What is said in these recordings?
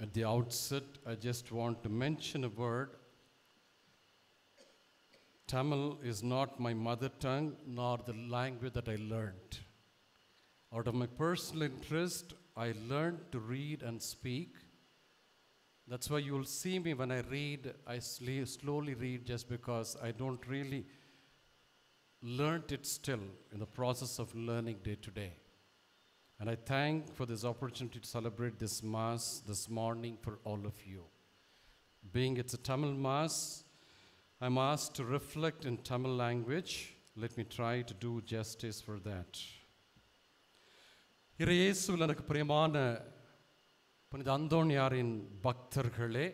At the outset, I just want to mention a word. Tamil is not my mother tongue nor the language that I learned. Out of my personal interest, I learned to read and speak. That's why you'll see me when I read, I slowly read just because I don't really learned it still in the process of learning day to day. And I thank for this opportunity to celebrate this Mass this morning for all of you. Being it's a Tamil Mass, I'm asked to reflect in Tamil language. Let me try to do justice for that. இயேசுவில் எனக்கு பிரியமான புனித அந்தோணியாரின் பக்தர்களே,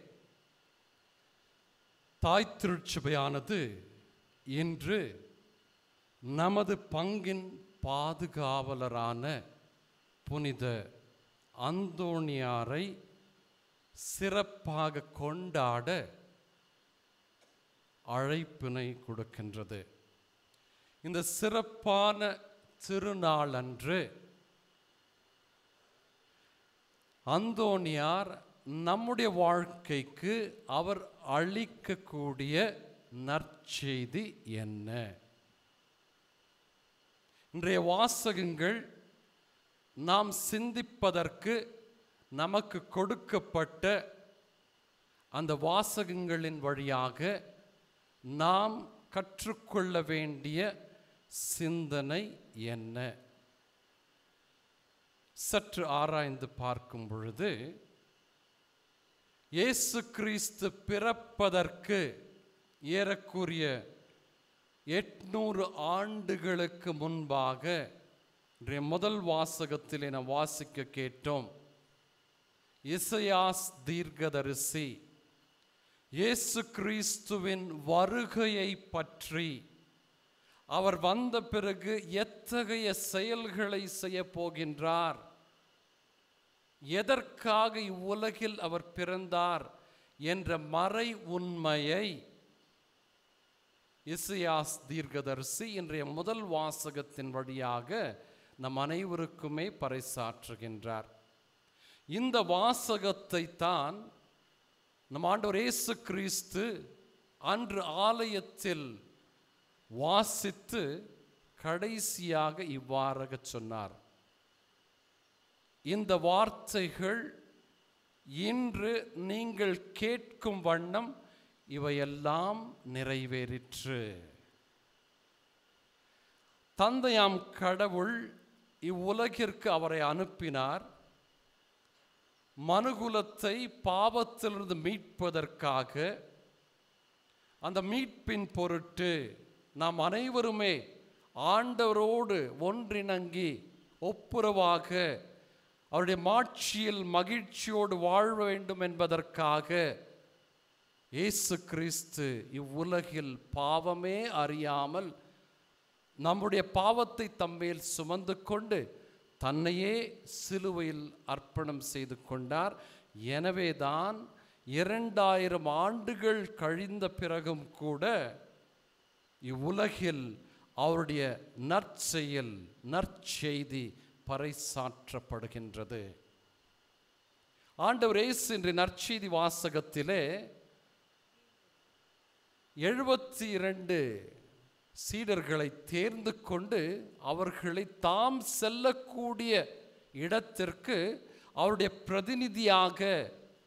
தாய் திருச்சபையானது இன்று நமது பங்கின் பாதுகாவலரான புனித அந்தோணியாரை சிறப்பாக கொண்டாட அழைப்பினை கொடுக்கின்றது. இந்த சிறப்பான திருநாள் அன்று அந்தோணியார் நம்முடைய வாழ்க்கைக்கு அவர் அளிக்கக்கூடிய நற்செய்தி என்ன? இன்றைய வாசகங்கள் நாம் சிந்திப்பதற்கு நமக்கு கொடுக்கப்பட்ட அந்த வாசகங்களின் வழியாக நாம் கற்றுக்கொள்ள வேண்டிய சிந்தனை என்ன? சற்று ஆராய்ந்து பார்க்கும் பொழுது, இயேசு கிறிஸ்து பிறப்பதற்கு ஏறக்குறைய 800 ஆண்டுகளுக்கு முன்பாக இன்றைய முதல் வாசகத்திலே நாம் வாசிக்க கேட்டோம். எசேயாஸ் தீர்க்கதரிசி இயேசு கிறிஸ்துவின் வருகையை பற்றி, அவர் வந்த பிறகு எத்தகைய செயல்களை செய்ய போகின்றார், எதற்காக இவ்வுலகில் அவர் பிறந்தார் என்ற மறை உண்மையை எசேயாஸ் தீர்க்கதரிசி இன்றைய முதல் வாசகத்தின் வழியாக நம் அனைவருக்குமே பறைசாற்றுகின்றார். இந்த வாசகத்தை தான் நம் ஆண்டவர் இயேசு கிறிஸ்து அன்று ஆலயத்தில் வாசித்து கடைசியாக இவ்வாறாக சொன்னார். இந்த வார்த்தைகள் இன்று நீங்கள் கேட்கும் வண்ணம் இவையெல்லாம் நிறைவேறிற்று. தந்தையாம் கடவுள் இவ்வுலகிற்கு அவரை அனுப்பினார். மனுகுலத்தை பாவத்திலிருந்து மீட்பதற்காக, அந்த மீட்பின் பொருட்டு நாம் அனைவருமே ஆண்டவரோடு ஒன்றிணங்கி ஒப்புரவாக அவருடைய மாட்சியில் மகிழ்ச்சியோடு வாழ வேண்டும் என்பதற்காக இயேசு கிறிஸ்து இவ்வுலகில் பாவமே அறியாமல் நம்முடைய பாவத்தை தம்மேல் சுமந்து கொண்டு தன்னையே சிலுவையில் அர்ப்பணம் செய்து கொண்டார். எனவேதான் 2000 ஆண்டுகள் கழிந்த பிறகும் கூட இவ்வுலகில் அவருடைய நற்செயல், நற்செய்தி பறைசாற்றப்படுகின்றது. ஆண்டவர் இயேசு இன்று நற்செய்தி வாசகத்திலே 72 சீடர்களை தேர்ந்து கொண்டு அவர்களை தாம் செல்லக்கூடிய இடத்திற்கு அவருடைய பிரதிநிதியாக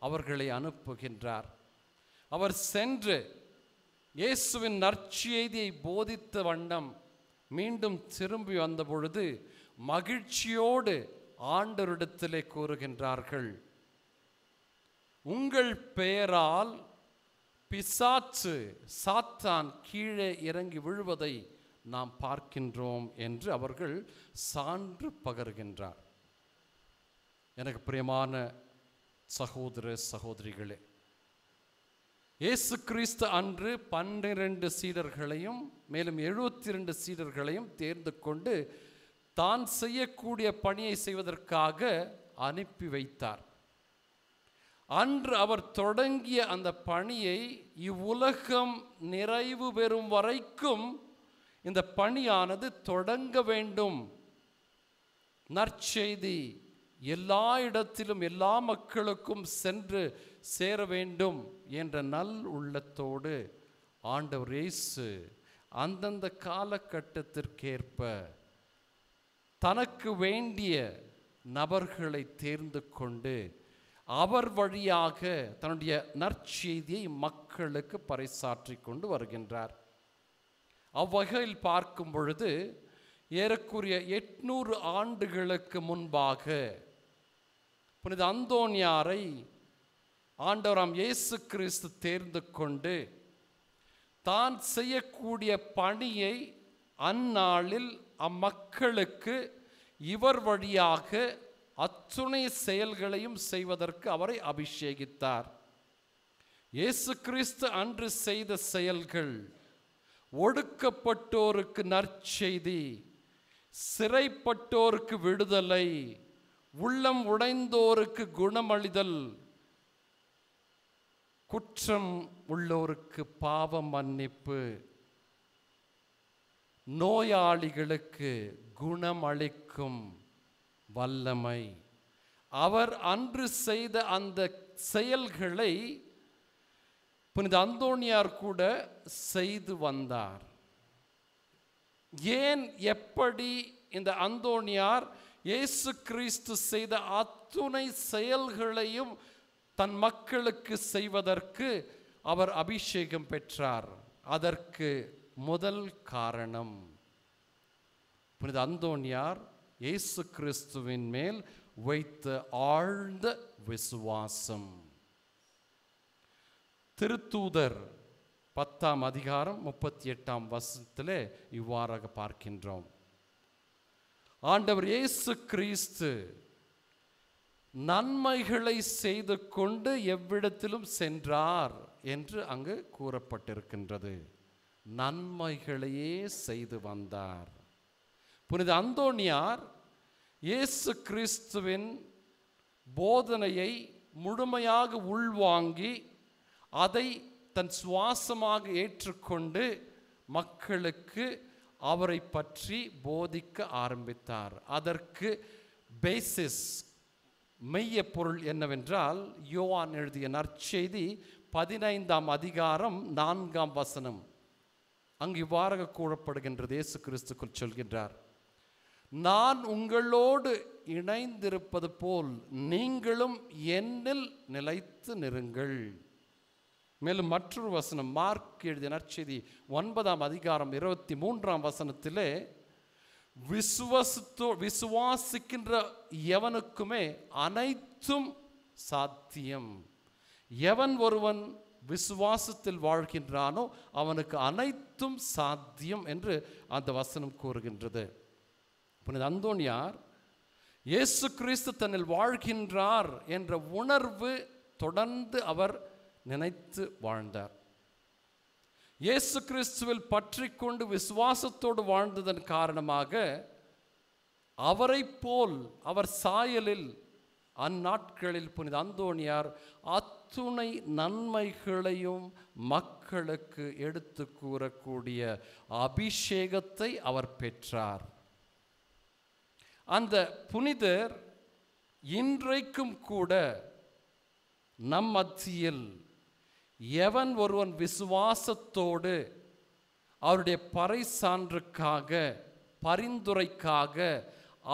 அவர்களை அனுப்புகின்றார். அவர் சென்று இயேசுவின் நற்செய்தியை போதித்த வண்ணம் மீண்டும் திரும்பி வந்த பொழுது மகிழ்ச்சியோடு ஆண்டவரிடத்திலே கூறுகின்றார்கள், உங்கள் பெயரால் பிசாசு சாத்தான் கீழே இறங்கி விழுவதை நாம் பார்க்கின்றோம் என்று அவர்கள் சான்று பகர்கின்றார். எனக்கு பிரியமான சகோதர சகோதரிகளே, இயேசு கிறிஸ்து அன்று 12 சீடர்களையும் மேலும் 72 சீடர்களையும் தேர்ந்து கொண்டு தான் செய்யக்கூடிய பணியை செய்வதற்காக அனுப்பி வைத்தார். அன்று அவர் தொடங்கிய அந்த பணியை இவ்வுலகம் நிறைவு பெறும் வரைக்கும் இந்த பணியானது தொடங்க வேண்டும். நற்செய்தி எல்லா இடத்திலும் எல்லா மக்களுக்கும் சென்று சேர வேண்டும் என்ற நல் உள்ளத்தோடு ஆண்டவர் இயேசு அந்தந்த காலகட்டத்திற்கேற்ப தனக்கு வேண்டிய நபர்களை தேர்ந்து கொண்டு அவர் வழியாக தன்னுடைய நற்செய்தியை மக்களுக்கு பறைசாற்றி கொண்டு வருகின்றார். அவ்வகையில் பார்க்கும் பொழுது ஏறக்குறைய 800 ஆண்டுகளுக்கு முன்பாக புனித அந்தோனியாரை ஆண்டவராம் இயேசு கிறிஸ்து தேர்ந்து கொண்டு தான் செய்யக்கூடிய பணியை அந்நாளில் அம்மக்களுக்கு இவர் வழியாக அத்துணை செயல்களையும் செய்வதற்கு அவரை அபிஷேகித்தார். இயேசு கிறிஸ்து அன்று செய்த செயல்கள் ஒடுக்கப்பட்டோருக்கு நற்செய்தி, சிறைப்பட்டோருக்கு விடுதலை, உள்ளம் உடைந்தோருக்கு குணமளிதல், குற்றம் உள்ளோருக்கு பாவ மன்னிப்பு, நோயாளிகளுக்கு குணமளிக்கும் வல்லமை. அவர் அன்று செய்த அந்த செயல்களை புனித அந்தோனியார் கூட செய்து வந்தார். ஏன் எப்படி இந்த அந்தோனியார் இயேசு கிறிஸ்து செய்த அத்துணை செயல்களையும் தன் மக்களுக்கு செய்வதற்கு அவர் அபிஷேகம் பெற்றார்? அதற்கு முதல் காரணம் புனித அந்தோனியார் இயேசு கிறிஸ்துவின் மேல் வைத்த ஆழ்ந்த விசுவாசம். திருத்தூதர் 10ஆம் அதிகாரம் 38ஆம் வசனத்திலே இவ்வாறாக பார்க்கின்றோம். ஆண்டவர் இயேசு கிறிஸ்து நன்மைகளை செய்து கொண்டு எவ்விடத்திலும் சென்றார் என்று அங்கு கூறப்பட்டிருக்கின்றது. நன்மைகளையே செய்து வந்தார். புனித அந்தோனியார் இயேசு கிறிஸ்துவின் போதனையை முழுமையாக உள்வாங்கி அதை தன் சுவாசமாக ஏற்றுக்கொண்டு மக்களுக்கு அவரை பற்றி போதிக்க ஆரம்பித்தார். அதற்கு பேசிஸ், மெய்ய பொருள் என்னவென்றால், யோவான் எழுதிய நற்செய்தி 15ஆம் அதிகாரம் 4ஆம் வசனம். அங்கு இவ்வாறாக கூறப்படுகின்றது. இயேசு கிறிஸ்துக்குள் சொல்கின்றார், நான் உங்களோடு இணைந்திருப்பது போல் நீங்களும் என்னில் நிலைத்து நிறுங்கள். மேலும் மற்றொரு வசனம், மார்க் எழுதிய நற்செய்தி 9ஆம் அதிகாரம் 23ஆம் வசனத்திலே, விசுவாசிக்கின்ற எவனுக்குமே அனைத்தும் சாத்தியம். எவன் ஒருவன் விசுவாசத்தில் வாழ்கின்றானோ அவனுக்கு அனைத்தும் சாத்தியம் என்று அந்த வசனம் கூறுகின்றது. புனித அந்தோனியார் இயேசு கிறிஸ்து தன்னில் வாழ்கின்றார் என்ற உணர்வு தொடர்ந்து அவர் நினைத்து வாழ்ந்தார். இயேசு கிறிஸ்துவில் பற்றி கொண்டு விசுவாசத்தோடு வாழ்ந்ததன் காரணமாக அவரை போல் அவர் சாயலில் அந்நாட்களில் புனித அந்தோனியார் அத்துணை நன்மைகளையும் மக்களுக்கு எடுத்து கூறக்கூடிய அபிஷேகத்தை அவர் பெற்றார். அந்த புனிதர் இன்றைக்கும் கூட நம் மத்தியில் எவன் ஒருவன் விசுவாசத்தோடு அவருடைய பறைசான்றுக்காக, பரிந்துரைக்காக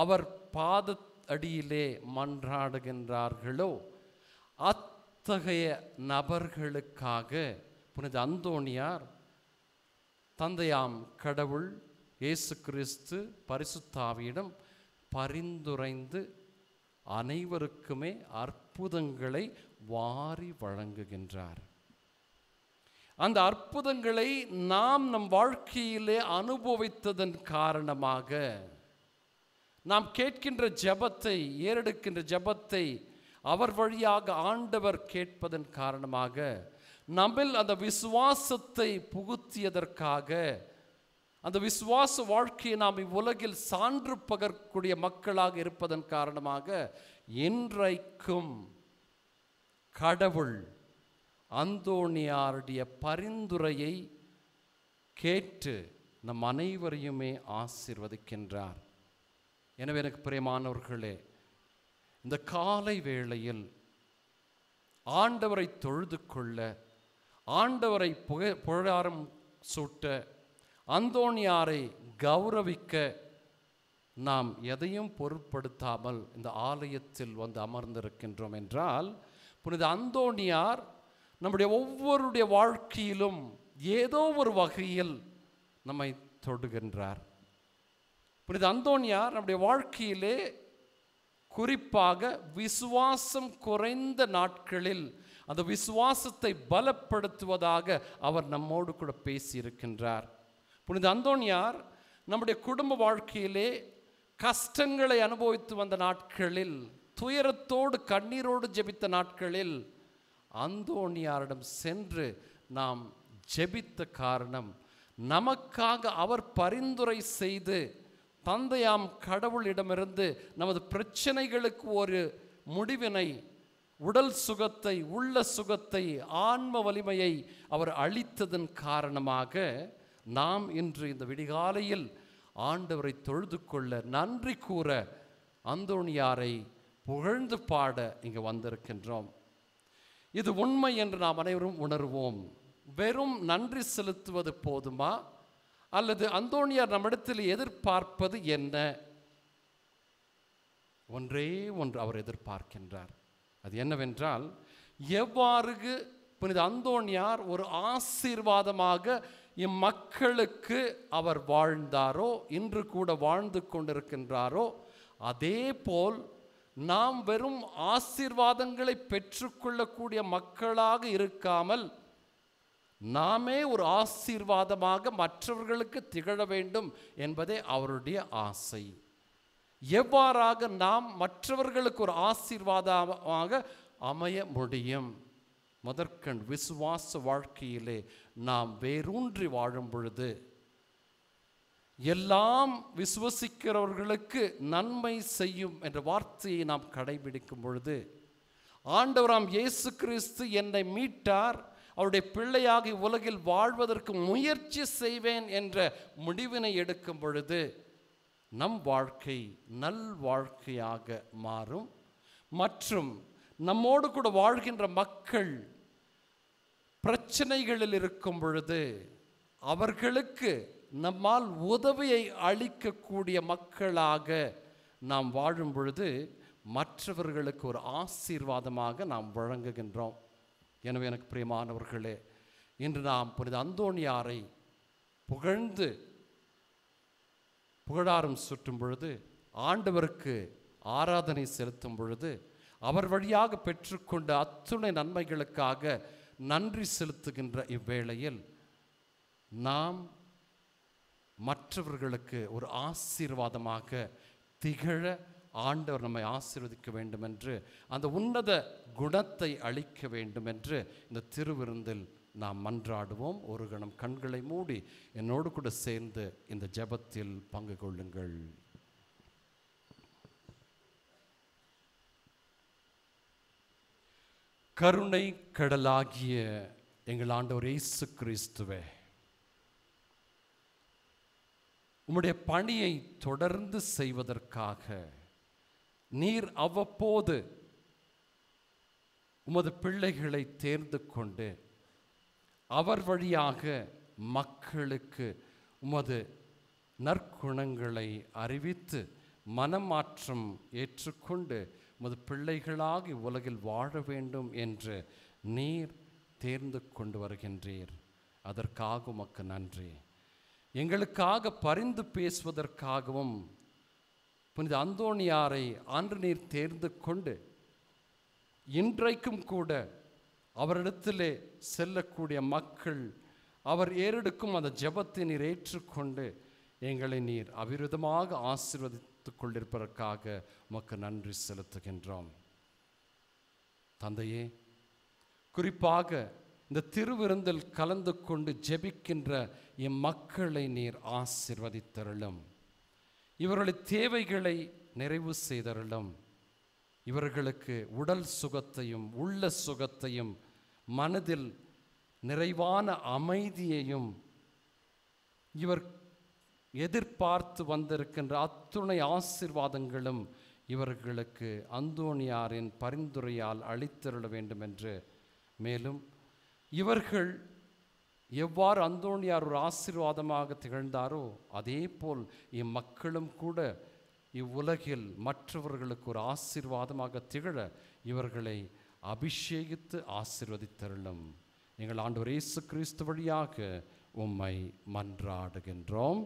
அவர் பாத அடியிலே மன்றாடுகின்றார்களோ அத்தகைய நபர்களுக்காக புனித அந்தோனியார் தந்தையாம் கடவுள் இயேசு கிறிஸ்து பரிசுத்தாவியிடம் பரிந்துரைந்து அனைவருக்குமே அற்புதங்களை வாரி வழங்குகின்றார். அந்த அற்புதங்களை நாம் நம் வாழ்க்கையிலே அனுபவித்ததன் காரணமாக, நாம் கேட்கின்ற ஜெபத்தை, ஏறெடுக்கின்ற ஜெபத்தை அவர் வழியாக ஆண்டவர் கேட்பதன் காரணமாக, நம்மில் அந்த விசுவாசத்தை புகுத்தியதற்காக, அந்த விசுவாச வாழ்க்கையை நாம் இவ்வுலகில் சான்று பகரக்கூடிய மக்களாக இருப்பதன் காரணமாக இன்றைக்கும் கடவுள் அந்தோனியாருடைய பரிந்துரையை கேட்டு நம் அனைவரையுமே ஆசீர்வதிக்கின்றார். எனவே எனக்கு பிரியமானவர்களே, இந்த காலை வேளையில் ஆண்டவரை தொழுது கொள்ள, ஆண்டவரை புகழாரம் சூட்ட, அந்தோணியாரை கௌரவிக்க நாம் எதையும் பொருட்படுத்தாமல் இந்த ஆலயத்தில் வந்து அமர்ந்திருக்கின்றோம் என்றால், புனித அந்தோணியார் நம்முடைய ஒவ்வொருடைய வாழ்க்கையிலும் ஏதோ ஒரு வகையில் நம்மை தொடுகின்றார். புனித அந்தோணியார் நம்முடைய வாழ்க்கையிலே குறிப்பாக விசுவாசம் குறைந்த நாட்களில் அந்த விசுவாசத்தை பலப்படுத்துவதாக அவர் நம்மோடு கூட பேசியிருக்கின்றார். புனித அந்தோணியார் நம்முடைய குடும்ப வாழ்க்கையிலே கஷ்டங்களை அனுபவித்து வந்த நாட்களில், துயரத்தோடு கண்ணீரோடு ஜெபித்த நாட்களில் அந்தோணியாரிடம் சென்று நாம் ஜெபித்த காரணம், நமக்காக அவர் பரிந்துரை செய்து தந்தையாம் கடவுளிடமிருந்து நமது பிரச்சனைகளுக்கு ஒரு முடிவினை, உடல் சுகத்தை, உள்ள சுகத்தை, ஆன்ம வலிமையை அவர் அளித்ததன் காரணமாக நாம் இன்று இந்த விடிகாலையில் ஆண்டவரை தொழுது கொள்ள, நன்றி கூற, அந்தோணியாரை புகழ்ந்து பாட இங்கு வந்திருக்கின்றோம். இது உண்மை என்று நாம் அனைவரும் உணர்வோம். வெறும் நன்றி செலுத்துவது போதுமா, அல்லது அந்தோணியார் நம்மிடத்தில் எதிர்பார்ப்பது என்ன? ஒன்றே ஒன்று அவர் எதிர்பார்க்கின்றார். அது என்னவென்றால், எவ்வாறு புனித அந்தோணியார் ஒரு ஆசீர்வாதமாக இம்மக்களுக்கு அவர் வாழ்ந்தாரோ, இன்று கூட வாழ்ந்து கொண்டிருக்கின்றாரோ, அதே போல் நாம் வெறும் ஆசீர்வாதங்களை பெற்றுக்கொள்ளக்கூடிய மக்களாக இருக்காமல், நாமே ஒரு ஆசீர்வாதமாக மற்றவர்களுக்கு திகழ வேண்டும் என்பதே அவருடைய ஆசை. எவ்வாறாக நாம் மற்றவர்களுக்கு ஒரு ஆசீர்வாதமாக அமைய முடியும்? முதற்கண் விசுவாச வாழ்க்கையிலே நாம் வேரூன்றி வாழும் பொழுது, எல்லாம் விசுவசிக்கிறவர்களுக்கு நன்மை செய்யும் என்ற வார்த்தையை நாம் கடைபிடிக்கும் பொழுது, ஆண்டவராம் இயேசு கிறிஸ்து என்னை மீட்டார், அவருடைய பிள்ளையாகி உலகில் வாழ்வதற்கு முயற்சி செய்வேன் என்ற முடிவினை எடுக்கும் பொழுது நம் வாழ்க்கை நல் வாழ்க்கையாக மாறும். மற்றும் நம்மோடு கூட வாழ்கின்ற மக்கள் பிரச்சனைகளில் இருக்கும் பொழுது அவர்களுக்கு நம்மால் உதவியை அளிக்கக்கூடிய மக்களாக நாம் வாழும் பொழுது மற்றவர்களுக்கு ஒரு ஆசீர்வாதமாக நாம் வழங்குகின்றோம். எனவே எனக்கு பிரியமானவர்களே, இன்று நாம் புனித அந்தோணியாரை புகழ்ந்து புகழாரம் சுற்றும் பொழுது, ஆண்டவருக்கு ஆராதனை செலுத்தும் பொழுது, அவர் வழியாக பெற்றுக்கொண்ட அத்துணை நன்மைகளுக்காக நன்றி செலுத்துகின்ற இவ்வேளையில் நாம் மற்றவர்களுக்கு ஒரு ஆசீர்வாதமாக திகழ ஆண்டவர் நம்மை ஆசீர்வதிக்க வேண்டும் என்று, அந்த உன்னத குணத்தை அளிக்க வேண்டும் என்று இந்த திருவிருந்தில் நாம் மன்றாடுவோம். ஒரு கணம் கண்களை மூடி என்னோடு கூட சேர்ந்து இந்த ஜெபத்தில் பங்கு கொள்ளுங்கள். கருணை கடலாகிய எங்கள் ஆண்டவர் இயேசு கிறிஸ்துவே, உம்முடைய பணியை தொடர்ந்து செய்வதற்காக நீர் அவ்வப்போது உமது பிள்ளைகளை தேர்ந்து கொண்டு அவர் வழியாக மக்களுக்கு உமது நற்குணங்களை அறிவித்து மனமாற்றம் ஏற்றுக்கொண்டு உமது பிள்ளைகளாகி உலகில் வாழ வேண்டும் என்று நீர் தேர்ந்து கொண்டு வருகின்றீர். அதற்காக உமக்கு நன்றி. எங்களுக்காக பரிந்து பேசுவதற்காகவும் புனித அந்தோணியாரை அன்று நீர் தேர்ந்து கொண்டு இன்றைக்கும் கூட அவரிடத்திலே செல்லக்கூடிய மக்கள் அவர் ஏறெடுக்கும் அந்த ஜெபத்தை நீர் ஏற்றுக்கொண்டு எங்களை நீர் அவிரோதமாக ஆசீர்வதித்துக் கொண்டிருப்பதற்காக உமக்கு நன்றி செலுத்துகின்றோம். தந்தையே, குறிப்பாக இந்த திருவிருந்தில் கலந்து கொண்டு ஜெபிக்கின்ற இம்மக்களை நீர் ஆசீர்வதித்தருளும். இவர்களுடைய தேவைகளை நிறைவு செய்தருளும். இவர்களுக்கு உடல் சுகத்தையும் உள்ள சுகத்தையும் மனதில் நிறைவான அமைதியையும் இவர் எதிர்பார்த்து வந்திருக்கின்ற அத்துணை ஆசீர்வாதங்களும் இவர்களுக்கு அந்தோணியாரின் பரிந்துரையால் அளித்தருள வேண்டும் என்று, மேலும் இவர்கள் எவ்வாறு அந்தோணியார் ஒரு ஆசீர்வாதமாக திகழ்ந்தாரோ அதே போல் இம்மக்களும் கூட இவ்வுலகில் மற்றவர்களுக்கு ஒரு ஆசீர்வாதமாக திகழ இவர்களை அபிஷேகித்து ஆசீர்வதித்தருளும். எங்கள் ஆண்டவர் இயேசு கிறிஸ்து வழியாக உம்மை மன்றாடுகின்றோம்.